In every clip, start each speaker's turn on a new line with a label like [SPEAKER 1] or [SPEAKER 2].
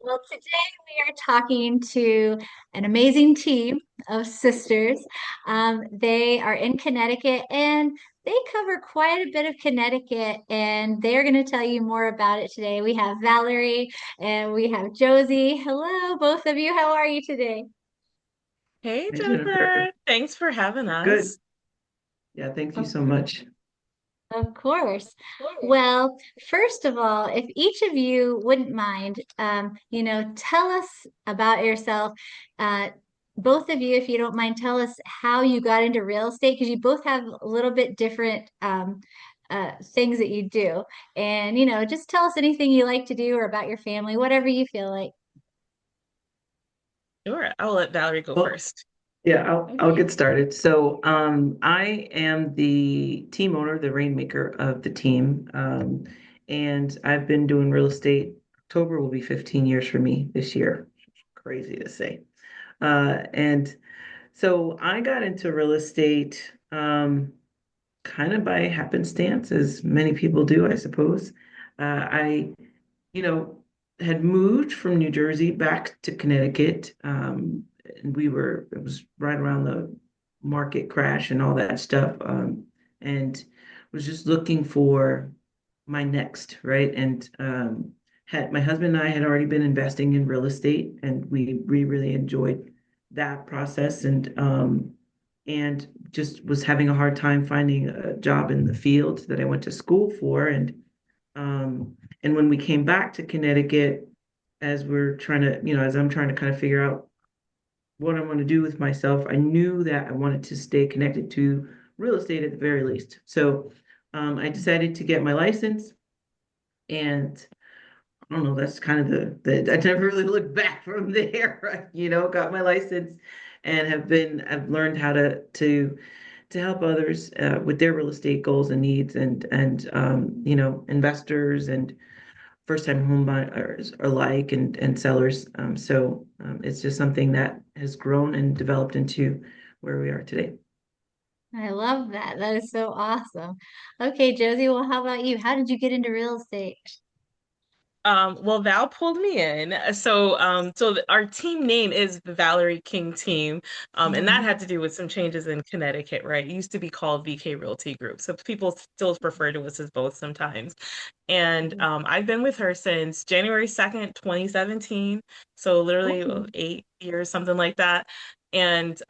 [SPEAKER 1] Well, today we are talking to an amazing team of sisters. They are in Connecticut and they cover quite a bit of Connecticut, and they're going to tell you more about it today. We have Valerie and we have Josie. Hello, both of you. How are you today?
[SPEAKER 2] Hey
[SPEAKER 3] Hi, Jennifer.
[SPEAKER 2] Jennifer, thanks for having
[SPEAKER 3] Good.
[SPEAKER 2] us.
[SPEAKER 3] Yeah, thank you
[SPEAKER 1] Of,
[SPEAKER 3] so much.
[SPEAKER 1] of course. Well, first of all, if each of you wouldn't mind, tell us about yourself. Uh, both of you, if you don't mind, tell us how you got into real estate because you both have a little bit different things that you do. And, just tell us anything you like to do or about your family, whatever you feel like.
[SPEAKER 2] Sure, I'll let Valerie go
[SPEAKER 3] Well,
[SPEAKER 2] first.
[SPEAKER 3] yeah, I'll
[SPEAKER 1] Okay.
[SPEAKER 3] get started. So, I am the team owner, the rainmaker of the team, and I've been doing real estate. October will be 15 years for me this year. Crazy to say. And so I got into real estate, kind of by happenstance, as many people do, I suppose. I you know, had moved from New Jersey back to Connecticut. And it was right around the market crash and all that stuff. And was just looking for my next, right? And had my husband and I had already been investing in real estate, and we really enjoyed that process. And just was having a hard time finding a job in the field that I went to school for. And when we came back to Connecticut, as I'm trying to kind of figure out what I want to do with myself, I knew that I wanted to stay connected to real estate at the very least. So I decided to get my license, and I don't know, that's kind of the I never really looked back from there, right? Got my license and I've learned how to help others with their real estate goals and needs, and investors and first-time home buyers alike, and sellers. So it's just something that has grown and developed into where we are today.
[SPEAKER 1] I love that. That is so awesome. Okay, Josie, well, how about you? How did you get into real estate?
[SPEAKER 2] Well, Val pulled me in. Our team name is the Valerie King Team. And that
[SPEAKER 1] Mhm.
[SPEAKER 2] had to do with some changes in Connecticut, right? It used to be called VK Realty Group. So people still refer to us as both sometimes. And I've been with her since January 2nd, 2017. So literally
[SPEAKER 1] Oh.
[SPEAKER 2] 8 years, something like that. And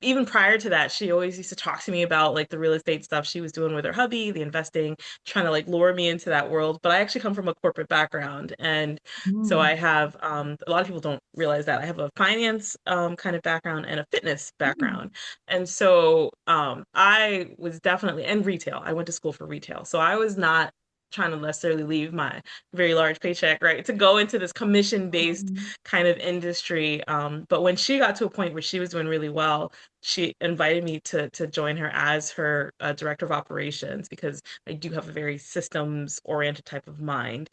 [SPEAKER 2] even prior to that, she always used to talk to me about like the real estate stuff she was doing with her hubby, the investing, trying to like lure me into that world. But I actually come from a corporate background. And so I
[SPEAKER 1] Mm.
[SPEAKER 2] have a lot of people don't realize that I have a finance kind of background and a fitness
[SPEAKER 1] Mm.
[SPEAKER 2] background. And so I was definitely and retail. I went to school for retail. So I was not trying to necessarily leave my very large paycheck, right, to go into this commission-based
[SPEAKER 1] Mhm.
[SPEAKER 2] kind of industry. But when she got to a point where she was doing really well, she invited me to join her as her director of operations because I do have a very systems oriented type of mind,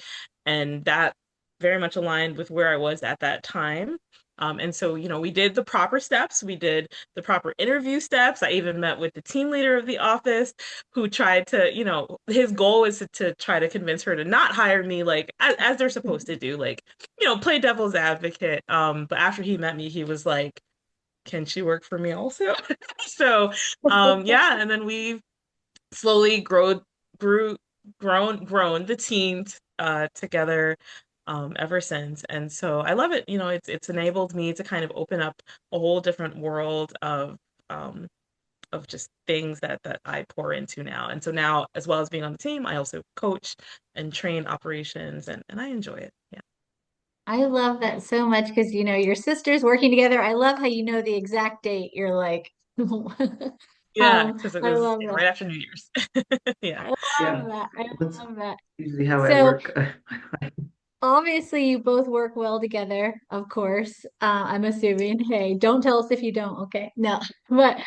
[SPEAKER 2] and that very much aligned with where I was at that time. And so, we did the proper steps. We did the proper interview steps. I even met with the team leader of the office who tried to, his goal was to try to convince her to not hire me, like, as they're supposed to do, like, play devil's advocate. But after he met me, he was like, can she work for me also? So yeah, and then we slowly grew grown the team together ever since. And so I love it. It's enabled me to kind of open up a whole different world um of just things that I pour into now. And so now, as well as being on the team, I also coach and train operations, and I enjoy it. Yeah.
[SPEAKER 1] I love that so much because your sisters working together. I love how you know the exact date. You're like,
[SPEAKER 2] Yeah, because it
[SPEAKER 1] I
[SPEAKER 2] was
[SPEAKER 1] love that.
[SPEAKER 2] right after New Year's. Yeah.
[SPEAKER 1] I
[SPEAKER 3] Yeah,
[SPEAKER 1] love that. I
[SPEAKER 3] that's
[SPEAKER 1] love that.
[SPEAKER 3] usually how I
[SPEAKER 1] So
[SPEAKER 3] work.
[SPEAKER 1] obviously you both work well together, of course. I'm assuming. Hey, don't tell us if you don't, okay? No. But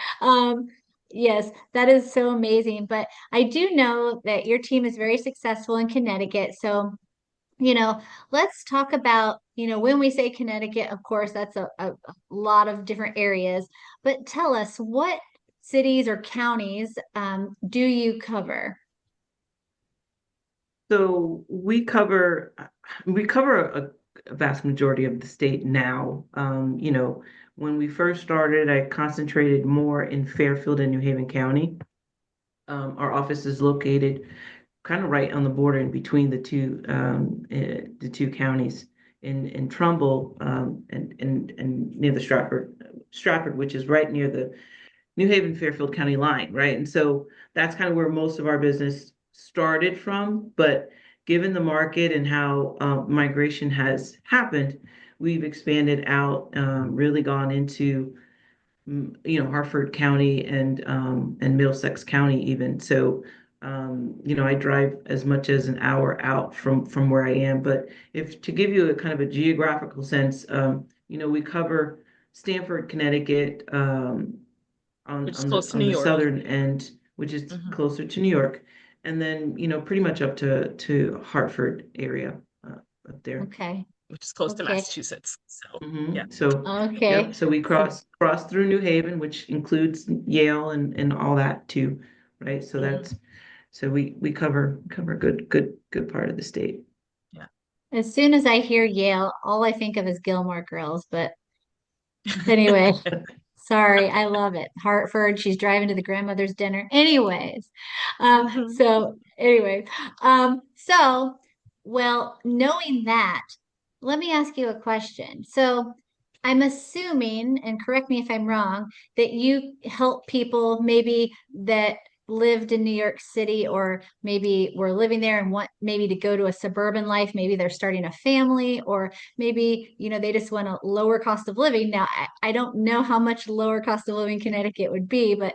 [SPEAKER 1] yes, that is so amazing. But I do know that your team is very successful in Connecticut. So you know, let's talk about, when we say Connecticut, of course, that's a lot of different areas, but tell us what cities or counties do you cover?
[SPEAKER 3] So we cover a vast majority of the state now. When we first started, I concentrated more in Fairfield and New Haven County. Our office is located kind of right on the border in between the two counties in Trumbull, and near the Stratford, which is right near the New Haven Fairfield County line, right? And so that's kind of where most of our business started from. But given the market and how migration has happened, we've expanded out, really gone into Hartford County and Middlesex County even. So I drive as much as an hour out from where I am. But if to give you a kind of a geographical sense, we cover Stamford, Connecticut, on
[SPEAKER 2] which is
[SPEAKER 3] on the
[SPEAKER 2] close to
[SPEAKER 3] on
[SPEAKER 2] New
[SPEAKER 3] the
[SPEAKER 2] York.
[SPEAKER 3] southern end, which is
[SPEAKER 2] Hmm.
[SPEAKER 3] closer to New York, and then pretty much up to Hartford area, up there.
[SPEAKER 1] Okay.
[SPEAKER 2] Which is close to
[SPEAKER 1] Okay.
[SPEAKER 2] Massachusetts. So yeah.
[SPEAKER 3] So,
[SPEAKER 1] Okay.
[SPEAKER 3] yep. So we cross through New Haven, which includes Yale and all that too, right? So
[SPEAKER 2] Mhm.
[SPEAKER 3] we cover a good part of the state.
[SPEAKER 2] Yeah.
[SPEAKER 1] As soon as I hear Yale, all I think of is Gilmore Girls. But anyway, sorry, I love it. Hartford, she's driving to the grandmother's dinner. Anyways,
[SPEAKER 2] Mhm.
[SPEAKER 1] so well, knowing that, let me ask you a question. So I'm assuming, and correct me if I'm wrong, that you help people maybe that lived in New York City or maybe were living there and want maybe to go to a suburban life. Maybe they're starting a family, or maybe, they just want a lower cost of living. Now, I don't know how much lower cost of living Connecticut would be, but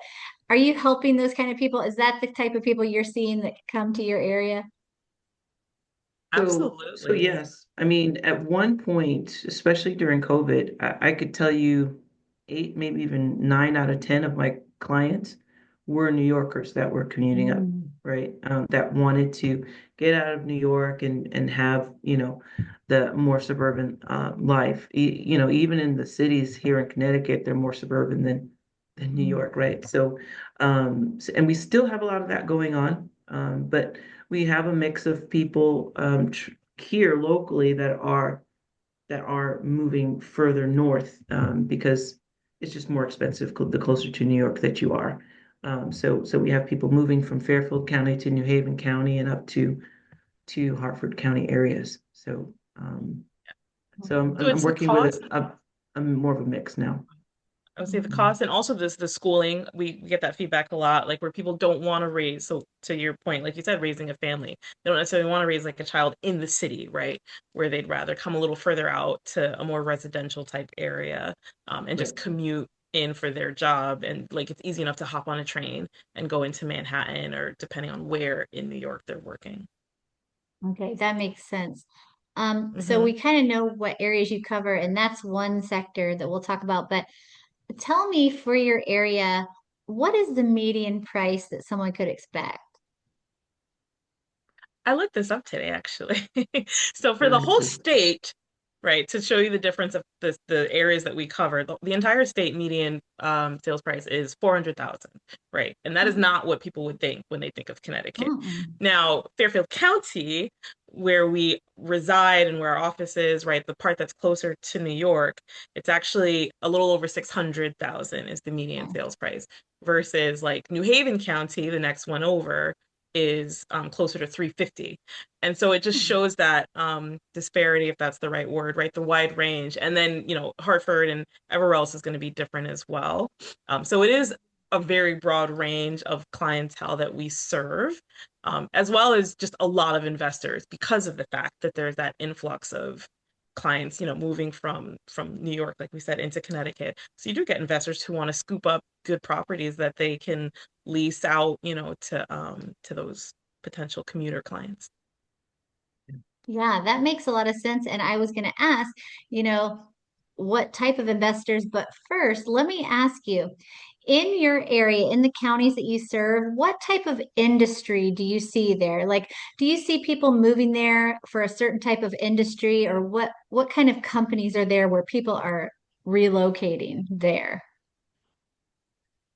[SPEAKER 1] are you helping those kind of people? Is that the type of people you're seeing that come to your area?
[SPEAKER 3] So
[SPEAKER 2] Absolutely.
[SPEAKER 3] yes, I mean, at one point, especially during COVID, I could tell you eight, maybe even nine out of 10 of my clients were New Yorkers that were commuting up,
[SPEAKER 1] Mm.
[SPEAKER 3] right? That wanted to get out of New York and have, the more suburban life. Even in the cities here in Connecticut, they're more suburban than New
[SPEAKER 1] Mm.
[SPEAKER 3] York, right? And we still have a lot of that going on, but we have a mix of people here locally that are moving further north, because it's just more expensive the closer to New York that you are. So we have people moving from Fairfield County to New Haven County and up to Hartford County areas. So
[SPEAKER 2] So
[SPEAKER 3] I'm
[SPEAKER 2] it's the
[SPEAKER 3] working with
[SPEAKER 2] cost.
[SPEAKER 3] I'm more of a mix now.
[SPEAKER 2] I would say the cost and also the schooling. We get that feedback a lot, like where people don't want to raise. So to your point, like you said, raising a family, they don't necessarily want to raise like a child in the city, right? Where they'd rather come a little further out to a more residential type area, and
[SPEAKER 3] Right.
[SPEAKER 2] just commute in for their job. And like it's easy enough to hop on a train and go into Manhattan or depending on where in New York they're working.
[SPEAKER 1] Okay, that makes sense. So
[SPEAKER 2] Hmm.
[SPEAKER 1] we kind of know what areas you cover, and that's one sector that we'll talk about. But tell me for your area, what is the median price that someone could expect?
[SPEAKER 2] I looked this up today, actually. So for
[SPEAKER 3] Go
[SPEAKER 2] the
[SPEAKER 3] ahead,
[SPEAKER 2] whole
[SPEAKER 3] please.
[SPEAKER 2] state, right, to show you the difference of the areas that we cover, the entire state median sales price is 400,000, right? And that is
[SPEAKER 1] Mm,
[SPEAKER 2] not what people would think when they think of Connecticut.
[SPEAKER 1] mm,
[SPEAKER 2] Now, Fairfield County, where we reside and where our office is, right, the part that's closer to New York, it's actually a little over 600,000 is the median
[SPEAKER 1] mm.
[SPEAKER 2] sales price versus like New Haven County, the next one over is closer to 350. And so it just
[SPEAKER 1] Mm.
[SPEAKER 2] shows that disparity, if that's the right word, right? The wide range. And then, Hartford and everywhere else is going to be different as well. So it is a very broad range of clientele that we serve, as well as just a lot of investors because of the fact that there's that influx of clients, moving from New York, like we said, into Connecticut. So you do get investors who want to scoop up good properties that they can lease out, to those potential commuter clients.
[SPEAKER 1] Yeah, that makes a lot of sense. And I was going to ask, you know, what type of investors, but first, let me ask you, in your area, in the counties that you serve, what type of industry do you see there? Like, do you see people moving there for a certain type of industry, or what kind of companies are there where people are relocating there?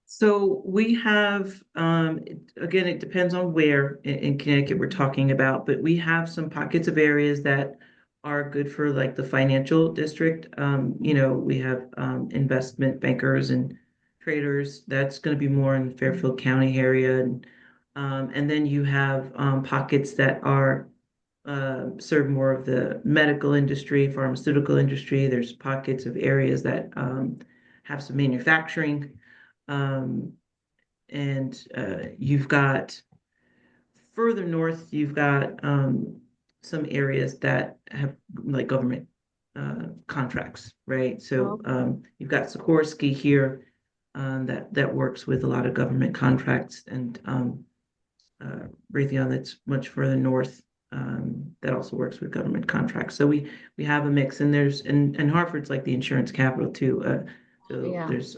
[SPEAKER 3] So we have, again, it depends on where in Connecticut we're talking about, but we have some pockets of areas that are good for like the financial district. You know, we have investment bankers and traders. That's going to be more in the Fairfield County area, and then you have pockets that are serve more of the medical industry, pharmaceutical industry. There's pockets of areas that have some manufacturing, um, and you've got further north, you've got some areas that have like government contracts, right? So
[SPEAKER 1] Okay.
[SPEAKER 3] you've got Sikorsky here that works with a lot of government contracts, and Raytheon that's much further north that also works with government contracts. So we have a mix, and and Hartford's like the insurance capital too. So
[SPEAKER 1] Yeah.
[SPEAKER 3] there's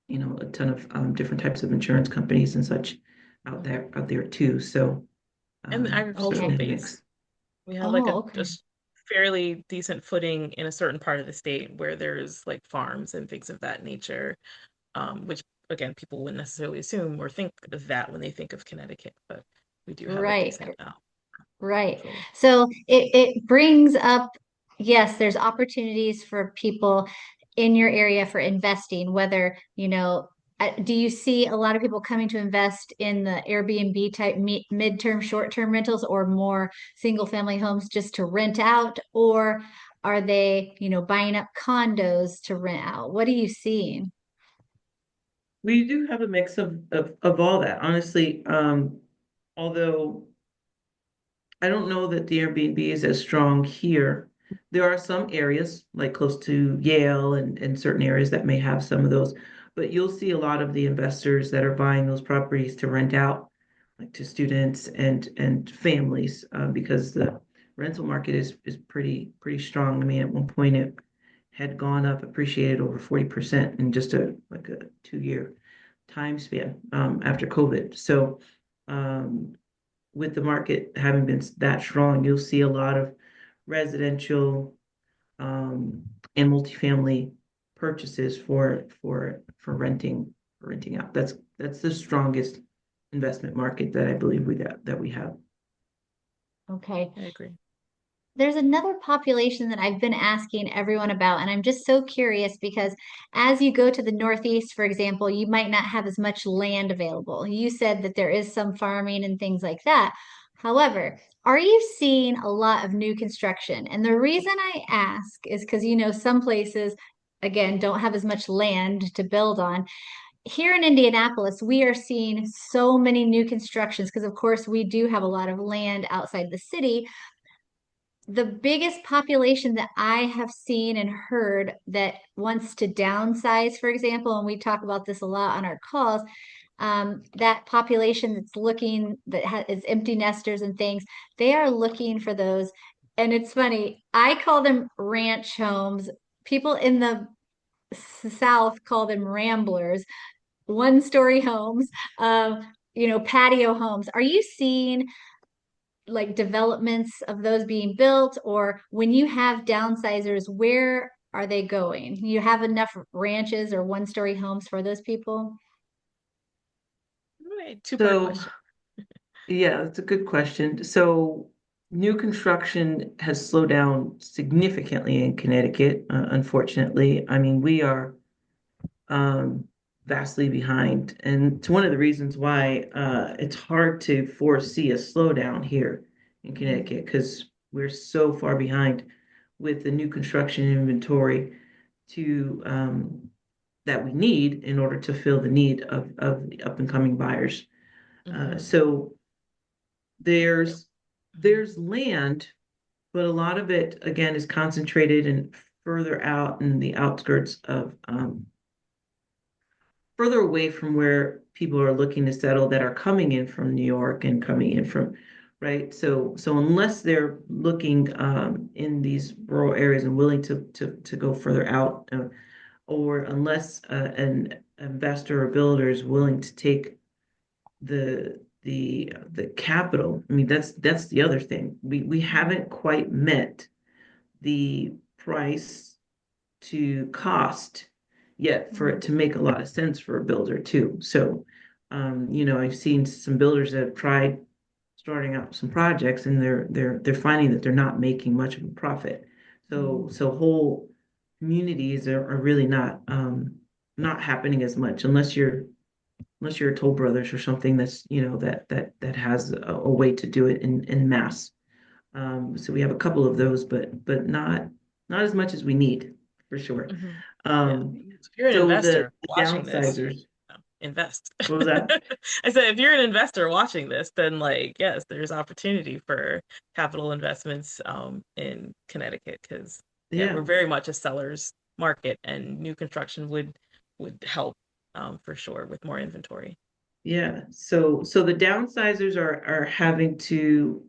[SPEAKER 3] you know, a ton of different types of insurance companies and such out there too. So
[SPEAKER 2] And the
[SPEAKER 3] certainly
[SPEAKER 2] agricultural
[SPEAKER 1] Okay.
[SPEAKER 3] have a
[SPEAKER 2] base.
[SPEAKER 3] mix.
[SPEAKER 2] We have like
[SPEAKER 1] Oh,
[SPEAKER 2] a
[SPEAKER 1] okay.
[SPEAKER 2] fairly decent footing in a certain part of the state where there's like farms and things of that nature, which again, people wouldn't necessarily assume or think of that when they think of Connecticut, but we do have a
[SPEAKER 1] Right.
[SPEAKER 2] decent
[SPEAKER 1] Right.
[SPEAKER 2] agricultural.
[SPEAKER 1] So it brings up, yes, there's opportunities for people in your area for investing, whether, do you see a lot of people coming to invest in the Airbnb type midterm, short-term rentals or more single family homes just to rent out? Or are they, buying up condos to rent out? What are you seeing?
[SPEAKER 3] We do have a mix of all that, honestly. Although I don't know that the Airbnb is as strong here. There are some areas, like close to Yale and certain areas that may have some of those, but you'll see a lot of the investors that are buying those properties to rent out, like to students and families, because the rental market is pretty strong. I mean, at one point it had gone up, appreciated over 40% in just a 2 year time span after COVID. So um, with the market having been that strong, you'll see a lot of residential um, and multifamily purchases for renting out. That's the strongest investment market that I believe we have.
[SPEAKER 1] Okay.
[SPEAKER 2] I agree.
[SPEAKER 1] There's another population that I've been asking everyone about, and I'm just so curious because as you go to the Northeast, for example, you might not have as much land available. You said that there is some farming and things like that. However, are you seeing a lot of new construction? And the reason I ask is because, some places, again, don't have as much land to build on. Here in Indianapolis, we are seeing so many new constructions because, of course, we do have a lot of land outside the city. The biggest population that I have seen and heard that wants to downsize, for example, and we talk about this a lot on our calls, that population that's looking is empty nesters and things, they are looking for those. And it's funny, I call them ranch homes. People in the South call them ramblers, one-story homes, patio homes. Are you seeing like developments of those being built, or when you have downsizers, where are they going? You have enough ranches or one-story homes for those people?
[SPEAKER 2] All right, two-part
[SPEAKER 3] So
[SPEAKER 2] question.
[SPEAKER 3] yeah, that's a good question. So new construction has slowed down significantly in Connecticut, unfortunately. I mean, we are um, vastly behind. And it's one of the reasons why it's hard to foresee a slowdown here in
[SPEAKER 1] Mhm.
[SPEAKER 3] Connecticut because we're so far behind with the new construction inventory to that we need in order to fill the need of the up and coming buyers.
[SPEAKER 2] Hmm.
[SPEAKER 3] So there's
[SPEAKER 2] Hmm.
[SPEAKER 3] there's land, but a lot of it again is concentrated and further out in the outskirts of further away from where people are looking to settle that are coming in from New York and coming in from, right? So unless they're looking in these rural areas and willing to go further out, or unless an investor or builder is willing to take the capital, I mean that's the other thing. We haven't quite met the price to cost yet for it to make a lot of sense for a builder too. So, you know, I've seen some builders that have tried starting out some projects and they're finding that they're not making much of a profit.
[SPEAKER 1] Mm.
[SPEAKER 3] So whole communities are really not happening as much unless you're a Toll Brothers or something that's, that has a way to do it in mass. So we have a couple of those, but not as much as we need for sure.
[SPEAKER 2] Hmm. Yeah.
[SPEAKER 3] Um,
[SPEAKER 2] So if you're an
[SPEAKER 3] so the,
[SPEAKER 2] investor
[SPEAKER 3] the
[SPEAKER 2] watching this,
[SPEAKER 3] downsizers,
[SPEAKER 2] invest.
[SPEAKER 3] what was that?
[SPEAKER 2] I said, if you're an investor watching this, then like, yes, there's opportunity for capital investments in Connecticut because yeah,
[SPEAKER 3] Yeah.
[SPEAKER 2] we're very much a seller's market, and new construction would help for sure with more inventory.
[SPEAKER 3] Yeah, so the downsizers are having to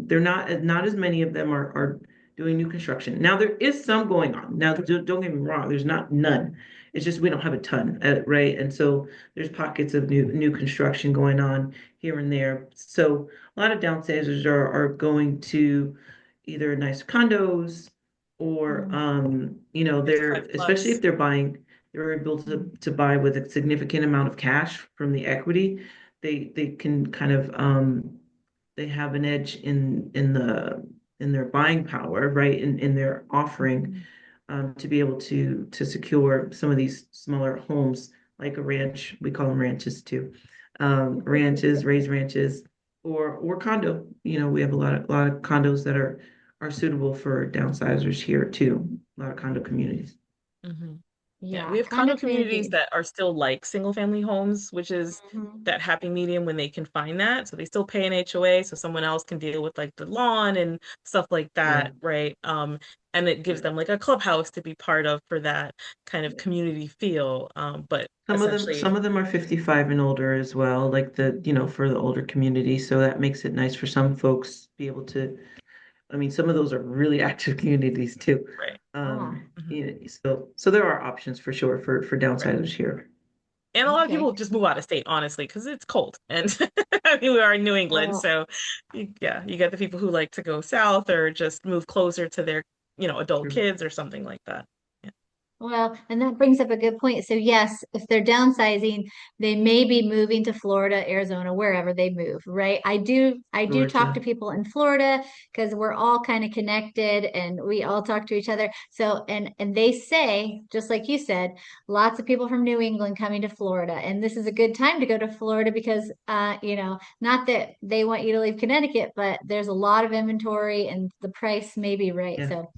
[SPEAKER 3] they're not as many of them are doing new construction. Now there is some going on. Now don't get me wrong, there's not none. It's just we don't have a ton, right? And so there's pockets of new construction going on here and there. So a lot of downsizers are going to either nice condos or
[SPEAKER 1] Mm.
[SPEAKER 3] they're
[SPEAKER 2] 55
[SPEAKER 3] especially
[SPEAKER 2] plus.
[SPEAKER 3] if they're able
[SPEAKER 1] Mm.
[SPEAKER 3] to buy with a significant amount of cash from the equity. They can kind of they have an edge in their buying power, right? In their offering
[SPEAKER 1] Mm.
[SPEAKER 3] to be able to secure some of these smaller homes, like a ranch. We call them ranches too, ranches, raised ranches, or condo. We have a lot of condos that are suitable for downsizers here too. A lot of condo communities.
[SPEAKER 2] Hmm. Yeah, we
[SPEAKER 1] Yeah,
[SPEAKER 2] have
[SPEAKER 1] condo
[SPEAKER 2] condo communities
[SPEAKER 1] communities.
[SPEAKER 2] that are still like single family homes, which is
[SPEAKER 1] Mhm.
[SPEAKER 2] that happy medium when they can find that. So they still pay an HOA, so someone else can deal with like the lawn and stuff like
[SPEAKER 3] Yeah,
[SPEAKER 2] that, right? And it gives
[SPEAKER 3] yeah.
[SPEAKER 2] them like a clubhouse to be part of for that kind of community feel. But
[SPEAKER 3] Some
[SPEAKER 2] essentially,
[SPEAKER 3] of them are 55 and older as well, like for the older community. So that makes it nice for some folks to be able to, I mean, some of those are really active communities too.
[SPEAKER 2] right,
[SPEAKER 1] Ah,
[SPEAKER 2] hmm,
[SPEAKER 3] So there are options for sure for
[SPEAKER 2] right.
[SPEAKER 3] downsizers here.
[SPEAKER 2] And a lot of
[SPEAKER 1] okay.
[SPEAKER 2] people just move out of state, honestly, because it's cold. And I mean, we are in New England,
[SPEAKER 1] Well,
[SPEAKER 2] so yeah, you get the people who like to go south or just move closer to their, adult
[SPEAKER 3] True.
[SPEAKER 2] kids or something like that. Yeah.
[SPEAKER 1] Well, and that brings up a good point. So yes, if they're downsizing, they may be moving to Florida, Arizona, wherever they move, right? I do talk to
[SPEAKER 3] Georgia.
[SPEAKER 1] people in Florida because we're all kind of connected and we all talk to each other. So and they say, just like you said, lots of people from New England coming to Florida. And this is a good time to go to Florida because not that they want you to leave Connecticut, but there's a lot of inventory and the price may be right.
[SPEAKER 3] Yeah,
[SPEAKER 1] So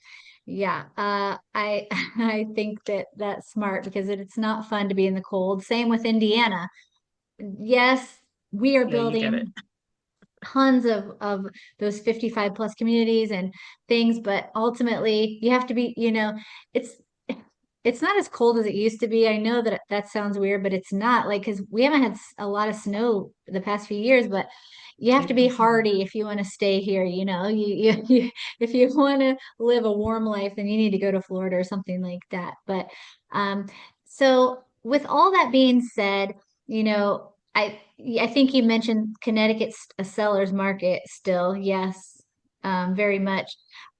[SPEAKER 1] yeah, I I think that that's smart because it's not fun to be in the cold. Same with Indiana. Yes, we are
[SPEAKER 2] Yeah, you get it.
[SPEAKER 1] building tons of those 55 plus communities and things, but ultimately you have to be, it's it's not as cold as it used to be. I know that that sounds weird, but it's not like because we haven't had a lot of snow the past few years, but you have to be hardy if you want to stay here, if you want to live a warm life, then you need to go to Florida or something like that. But um so with all that being said, I think you mentioned Connecticut's a seller's market still. Yes, very much.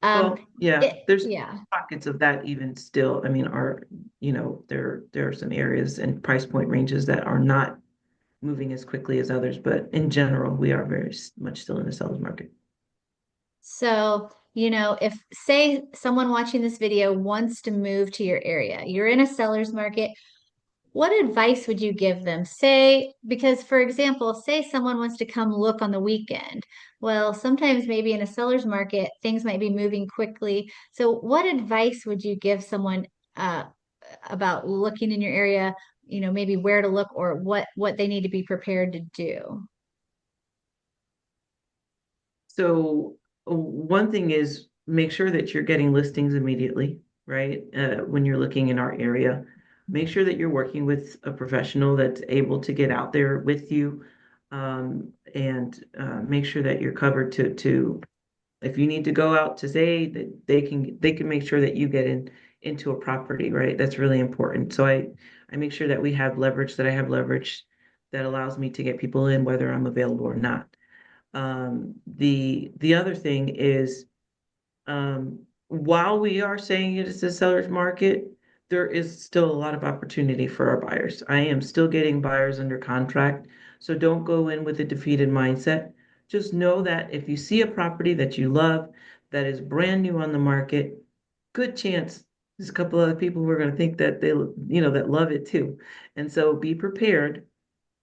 [SPEAKER 1] Um,
[SPEAKER 3] well, yeah,
[SPEAKER 1] it,
[SPEAKER 3] there's
[SPEAKER 1] yeah.
[SPEAKER 3] pockets of that even still. I mean, there are some areas and price point ranges that are not moving as quickly as others, but in general, we are very much still in the seller's market.
[SPEAKER 1] So, if say someone watching this video wants to move to your area, you're in a seller's market, what advice would you give them? Say, because for example, say someone wants to come look on the weekend. Well, sometimes maybe in a seller's market, things might be moving quickly. So, what advice would you give someone uh, about looking in your area? Maybe where to look or what they need to be prepared to do.
[SPEAKER 3] So one thing is make sure that you're getting listings immediately, right? When you're looking in our area, make sure that you're working with a professional that's able to get out there with you, and make sure that you're covered to if you need to go out to say that they can make sure that you get into a property, right? That's really important. So I make sure that we have leverage, that I have leverage that allows me to get people in whether I'm available or not. The other thing is, while we are saying it is a seller's market, there is still a lot of opportunity for our buyers. I am still getting buyers under contract, so don't go in with a defeated mindset. just know that if you see a property that you love, that is brand new on the market, good chance there's a couple other people who are going to think that that love it too. And so be prepared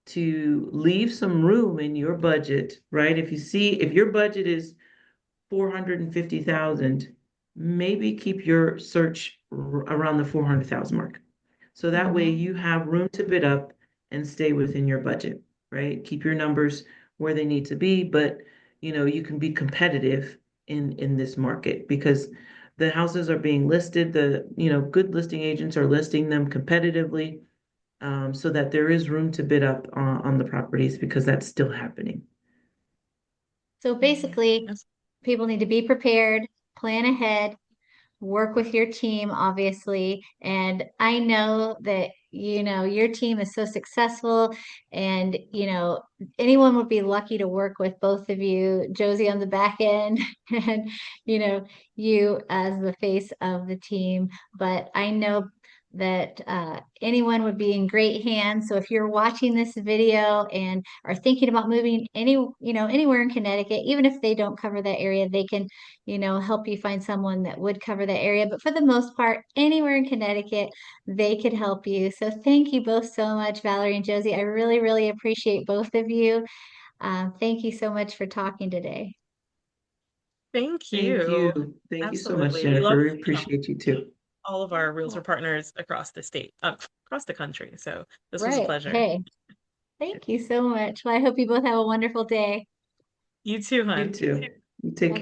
[SPEAKER 3] to leave some room in your budget, right? If your budget is 450,000, maybe keep your search around the 400,000 mark. So that way
[SPEAKER 1] Mhm.
[SPEAKER 3] you have room to bid up and stay within your budget, right? Keep your numbers where they need to be, but you can be competitive in this market because the houses are being listed, good listing agents are listing them competitively, so that there is room to bid up on the properties because that's still happening.
[SPEAKER 1] So basically,
[SPEAKER 2] Yes.
[SPEAKER 1] people need to be prepared, plan ahead, work with your team, obviously. And I know that, your team is so successful and, anyone would be lucky to work with both of you, Josie on the back end and, you know, you as the face of the team. But I know that anyone would be in great hands. So if you're watching this video and are thinking about moving anywhere in Connecticut, even if they don't cover that area, they can help you find someone that would cover that area. But for the most part, anywhere in Connecticut, they could help you. So thank you both so much, Valerie and Josie. I really, really appreciate both of you. Thank you so much for talking today.
[SPEAKER 2] Thank
[SPEAKER 3] Thank you.
[SPEAKER 2] you.
[SPEAKER 3] Thank you so much,
[SPEAKER 2] Absolutely. We love,
[SPEAKER 3] Jennifer. We appreciate you too.
[SPEAKER 2] all of our realtor partners across the state, across the country. So this was a
[SPEAKER 1] Right.
[SPEAKER 2] pleasure.
[SPEAKER 1] Hey, thank you so much. Well, I hope you both have a wonderful day.
[SPEAKER 2] You too,
[SPEAKER 3] You
[SPEAKER 2] hon.
[SPEAKER 3] too. You take care.